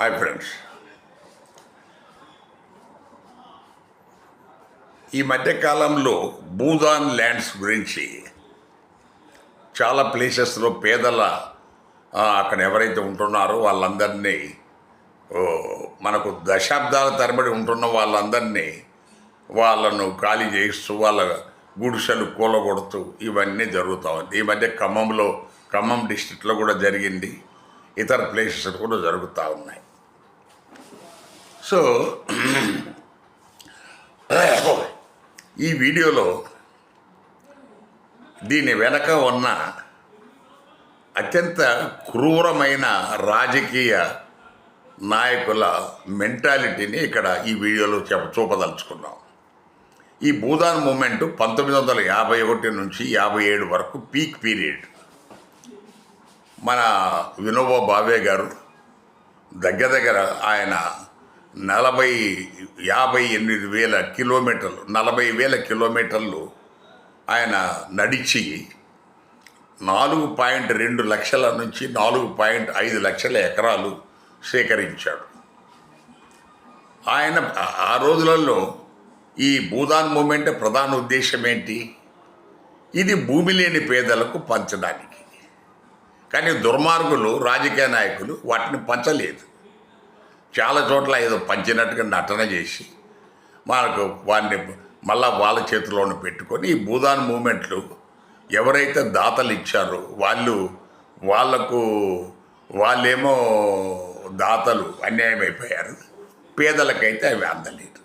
Hi friends, ఈ మధ్యకాలంలో Bhoodan lands గురించి చాలా ప్లేసెస్లో పేదల అక్కడ ఎవరైతే ఉంటున్నారో వాళ్ళందరినీ మనకు దశాబ్దాల తరబడి ఉంటున్న వాళ్ళందరినీ వాళ్ళను ఖాళీ చేయిస్తూ వాళ్ళ గుడిసెలు కూలగొడుతూ ఇవన్నీ జరుగుతూ ఉంది. ఈ మధ్య ఖమ్మం డిస్ట్రిక్ట్లో కూడా జరిగింది, ఇతర ప్లేసెస్ కూడా జరుగుతూ ఉన్నాయి. సో ఈ వీడియోలో దీని వెనక ఉన్న అత్యంత క్రూరమైన రాజకీయ నాయకుల మెంటాలిటీని ఇక్కడ ఈ వీడియోలో చూపదలుచుకున్నాం. ఈ భూదాన్ మూమెంట్ 1951 నుంచి 57 వరకు పీక్ పీరియడ్. మన వినోబా భావే గారు దగ్గర ఆయన 58,000 కిలోమీటర్లు 40,000 కిలోమీటర్లు ఆయన నడిచి 4.2 లక్షల నుంచి 4.5 లక్షల ఎకరాలు సేకరించాడు. ఆయన ఆ రోజులలో ఈ భూదాన్ మూమెంట్ ప్రధాన ఉద్దేశం ఏంటి? ఇది భూమి లేని పేదలకు పంచడానికి. కానీ దుర్మార్గులు రాజకీయ నాయకులు వాటిని పంచలేదు. చాలా చోట్ల ఏదో పంచినట్టుగా నటన చేసి మనకు వాడిని మళ్ళా వాళ్ళ చేతిలోనే పెట్టుకొని ఈ భూదాన్ మూమెంట్లు ఎవరైతే దాతలు ఇచ్చారో వాళ్ళేమో దాతలు అన్యాయం అయిపోయారు, పేదలకైతే అవి అందలేదు.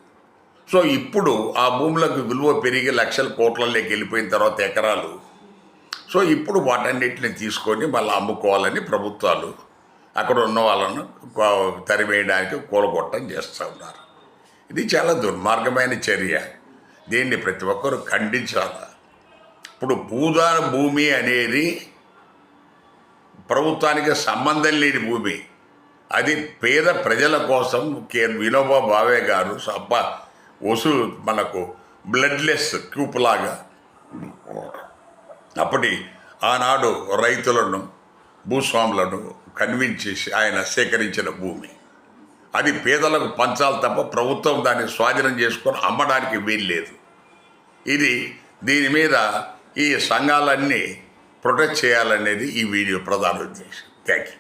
సో ఇప్పుడు ఆ భూములకు విలువ పెరిగి లక్షల కోట్లలోకి వెళ్ళిపోయిన తర్వాత ఎకరాలు, సో ఇప్పుడు వాటన్నిటిని తీసుకొని మళ్ళీ అమ్ముకోవాలని ప్రభుత్వాలు అక్కడ ఉన్న వాళ్ళను తరివేయడానికి కూలగొట్టం చేస్తూ ఉన్నారు. ఇది చాలా దుర్మార్గమైన చర్య. దీన్ని ప్రతి ఒక్కరూ ఖండించాలి. ఇప్పుడు భూదాన భూమి అనేది ప్రభుత్వానికి సంబంధం లేని భూమి. అది పేద ప్రజల కోసం వినోబా భావే గారు మనకు బ్లడ్లెస్ క్యూప్ లాగా అప్పటి ఆనాడు రైతులను భూస్వాములను కన్విన్స్ చేసి ఆయన సేకరించిన భూమి. అది పేదలకు పంచాలి తప్ప ప్రభుత్వం దాన్ని స్వాధీనం చేసుకొని అమ్మడానికి వీల్లేదు. దీని మీద ఈ సంఘాలన్నీ ప్రొటెక్ట్ చేయాలనేది ఈ వీడియో ప్రధాన ఉద్దేశం. Thank you.